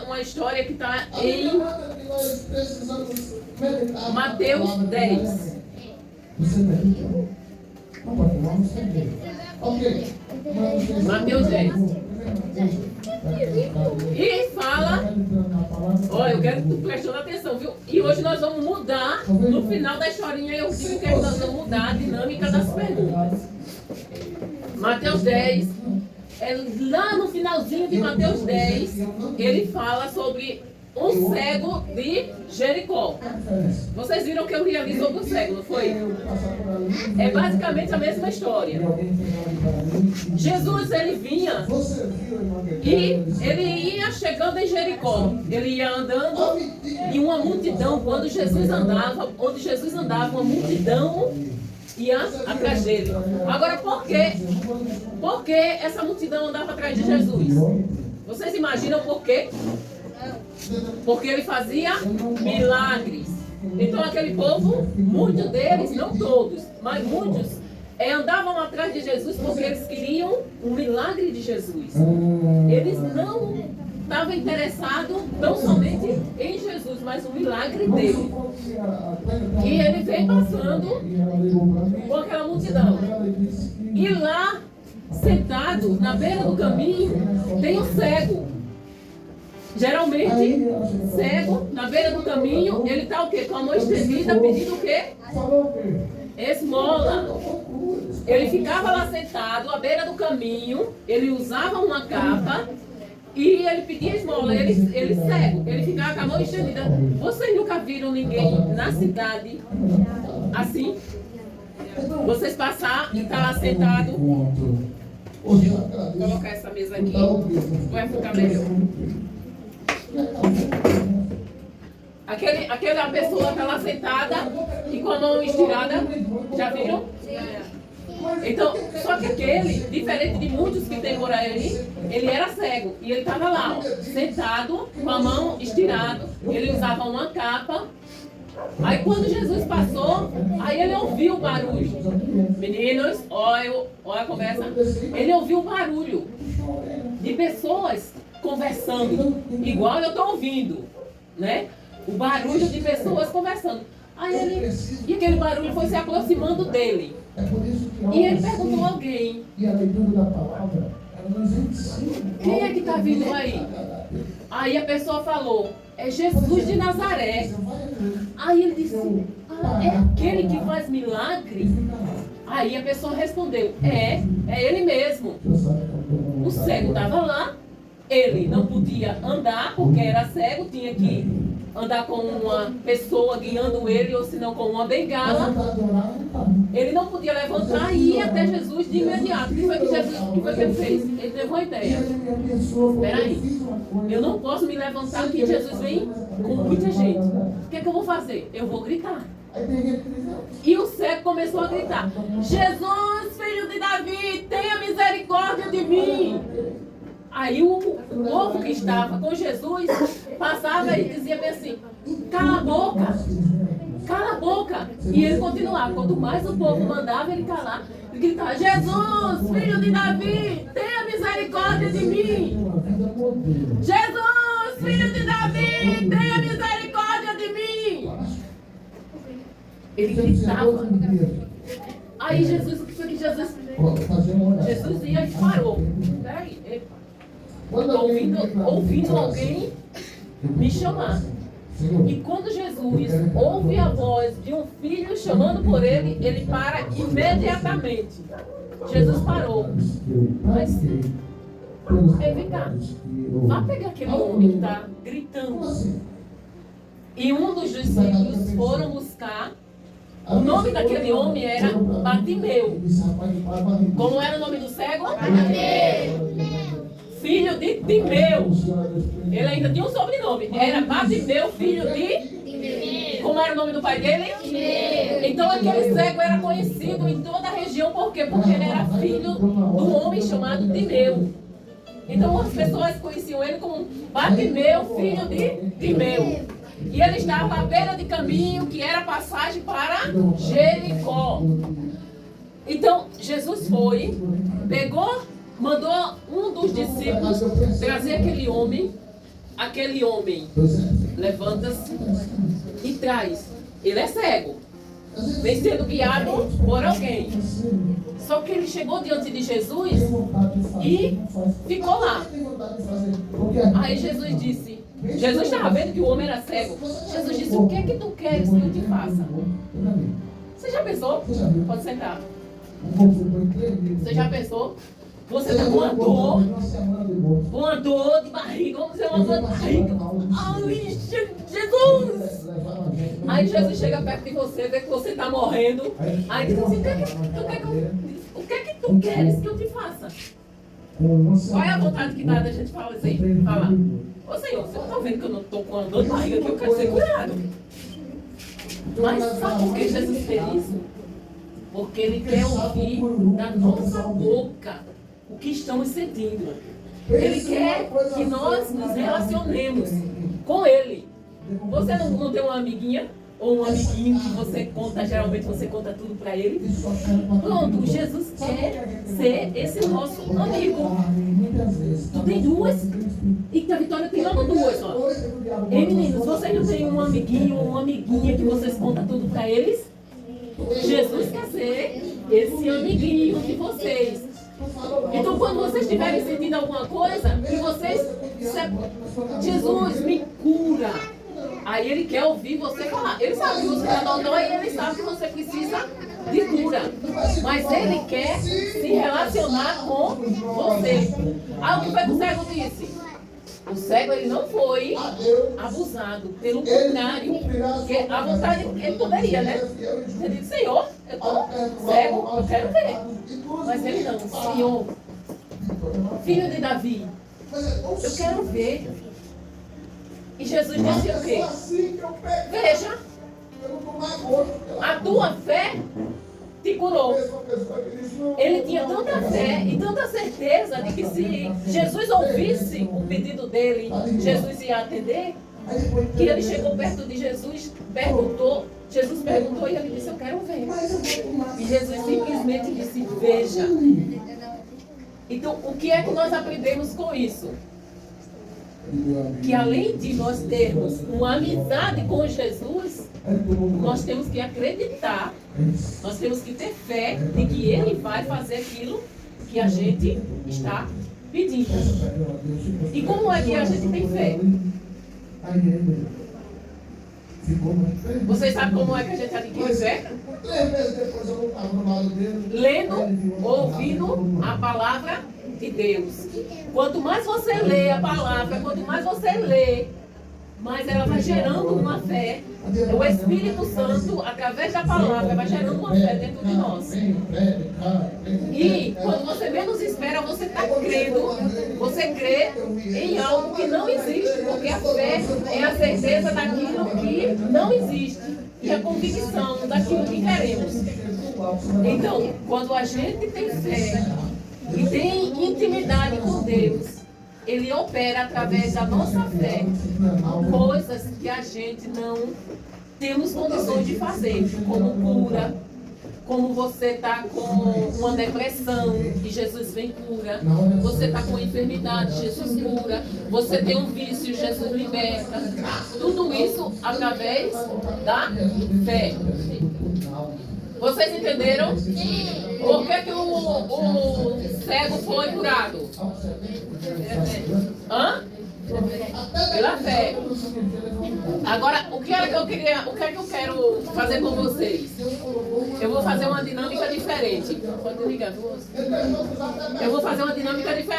uma história que está em Nós precisamos meditar Mateus 10. Você está aqui? Não pode falar, não sei. Ok. Mateus 10. E fala, olha, eu quero que tu preste atenção, viu? E hoje nós vamos mudar, no final da historinha eu digo que nós vamos mudar a dinâmica das perguntas. Mateus 10, lá no finalzinho de Mateus 10, ele fala sobre um cego de Jericó. Vocês viram que eu realizo sobre o cego, não foi? É basicamente a mesma história. Jesus, ele vinha e ele ia chegando em Jericó. Ele ia andando e uma multidão, quando Jesus andava, onde Jesus andava, uma multidão ia atrás dele. Agora, por quê? Por que essa multidão andava atrás de Jesus? Vocês imaginam por quê? Porque ele fazia milagres. Então aquele povo, muitos deles, não todos, mas muitos, andavam atrás de Jesus porque eles queriam um milagre de Jesus. Eles não estavam interessados tão somente em Jesus, mas o milagre dele. E ele vem passando por aquela multidão. E lá, sentado na beira do caminho, tem um cego. Geralmente, cego, na beira do caminho, ele está o quê? Com a mão estendida, pedindo o quê? Esmola. Ele ficava lá sentado, à beira do caminho, ele usava uma capa e ele pedia esmola. Ele cego, ele ficava com a mão estendida. Vocês nunca viram ninguém na cidade assim? Vocês passar e estar lá sentado? Vou colocar essa mesa aqui, vai ficar melhor. Aquela pessoa está lá sentada e com a mão estirada, já viram? Então, só que aquele, diferente de muitos que tem por aí, ele era cego e ele estava lá, ó, sentado, com a mão estirada, ele usava uma capa. Aí quando Jesus passou, aí ele ouviu o barulho. Meninos, olha a conversa. Ele ouviu o barulho de pessoas conversando, igual eu estou ouvindo, né? O barulho de pessoas conversando. Aí e aquele barulho foi se aproximando dele. E ele perguntou a alguém: quem é que está vindo aí? Aí a pessoa falou: é Jesus de Nazaré. Aí ele disse: é aquele que faz milagre? Aí a pessoa respondeu: é ele mesmo. O cego estava lá. Ele não podia andar porque era cego, tinha que andar com uma pessoa guiando ele, ou senão com uma bengala. Ele não podia levantar e ir até Jesus de imediato. O que foi que ele fez? Ele teve uma ideia. Espera aí, eu não posso me levantar porque Jesus vem com muita gente. O que é que eu vou fazer? Eu vou gritar. E o cego começou a gritar: Jesus, filho de Davi, tenha misericórdia de mim. Aí o povo que estava com Jesus passava e dizia bem assim: cala a boca, cala a boca. E ele continuava. Quanto mais o povo mandava ele calar, ele gritava: Jesus, filho de Davi, tenha misericórdia de mim. Jesus, filho de Davi, tenha misericórdia de mim. Ele gritava. Aí Jesus, o que foi que Jesus ia e parou. Peraí, ouvindo alguém me chamar. E quando Jesus ouve a voz de um filho chamando por ele, ele para imediatamente. Jesus parou. Mas, vem cá, vá pegar aquele homem que está gritando. E um dos discípulos foram buscar. O nome daquele homem era Bartimeu. Como era o nome do cego? Bartimeu. Filho de Timeu. Ele ainda tinha um sobrenome. Era Bartimeu, filho de Timeu. Como era o nome do pai dele? Timeu. Então aquele cego era conhecido em toda a região. Por quê? Porque ele era filho do homem chamado Timeu. Então as pessoas conheciam ele como Bartimeu, filho de Timeu. E ele estava à beira de caminho, que era passagem para Jericó. Então Jesus foi, mandou um dos discípulos trazer aquele homem aquele homem Pois é. levanta-se e traz. Ele é cego, vem sendo guiado por alguém. Só que ele chegou diante de Jesus e ficou lá. Aí Jesus disse, Jesus estava vendo que o homem era cego. Jesus disse, o que é que tu queres que eu te faça? Você já pensou? Pode sentar. Você já pensou? Você está com uma dor de barriga, vamos dizer, uma dor de barriga. Ai, Jesus! Aí Jesus chega perto de você, vê que você está morrendo. Aí diz assim, o que é que tu queres que eu te faça? Qual é a vontade que dá da gente falar assim? Falar, ô Senhor, você não está vendo que eu não estou com uma dor de barriga, que eu quero ser curado. Mas sabe por que Jesus fez isso? Porque Ele quer ouvir da nossa boca o que estamos sentindo. Ele quer que nós nos relacionemos com Ele. Você não tem uma amiguinha ou um amiguinho que você conta, geralmente você conta tudo para ele? Pronto, Jesus quer ser esse nosso amigo. Tu tem duas? E que a Vitória tem logo duas, ó. Ei meninos, vocês não têm um amiguinho ou uma amiguinha que vocês contam tudo para eles? Jesus quer ser esse amiguinho de vocês. Então, quando vocês estiverem sentindo alguma coisa, e vocês, Jesus, me cura. Aí Ele quer ouvir você falar. Ele sabe que você está dodói e Ele sabe que você precisa de cura. Mas Ele quer se relacionar com você. Ah, o que foi que o cego disse? O cego, ele não foi abusado. Pelo contrário, porque a vontade ele poderia, né? Ele disse, Senhor, eu estou cego, eu quero ver. Mas ele não, Senhor, filho de Davi, eu quero ver. E Jesus disse o quê? Veja, a tua fé te curou. Ele tinha tanta fé e tanta certeza de que se Jesus ouvisse o pedido dele, Jesus ia atender, que ele chegou perto de Jesus, Jesus perguntou e ele disse, eu quero ver. E Jesus simplesmente disse, veja. Então, o que é que nós aprendemos com isso? Que além de nós termos uma amizade com Jesus, nós temos que acreditar, nós temos que ter fé de que Ele vai fazer aquilo que a gente está pedindo. E como é que a gente tem fé? Vocês sabem como é que a gente adquire fé? Lendo, ouvindo a palavra de Deus. Quanto mais você lê a palavra, quanto mais você lê, mais ela vai gerando uma fé. O Espírito Santo, através da palavra, vai gerando uma fé dentro de nós. E quando você menos espera, você está crendo. Você crê em algo que não existe, porque a fé é a certeza daquilo que não existe e a convicção daquilo que queremos. Então, quando a gente tem fé e tem intimidade com Deus, Ele opera através da nossa fé coisas que a gente não temos condições de fazer, como cura, como você está com uma depressão e Jesus vem cura, você está com enfermidade, Jesus cura, você tem um vício, Jesus liberta. Tudo isso através da fé. Vocês entenderam? Por que o cego foi curado? Hã? Pela fé. Agora, o que é que eu quero fazer com vocês? Eu vou fazer uma dinâmica diferente. Pode ligar, eu vou fazer uma dinâmica diferente.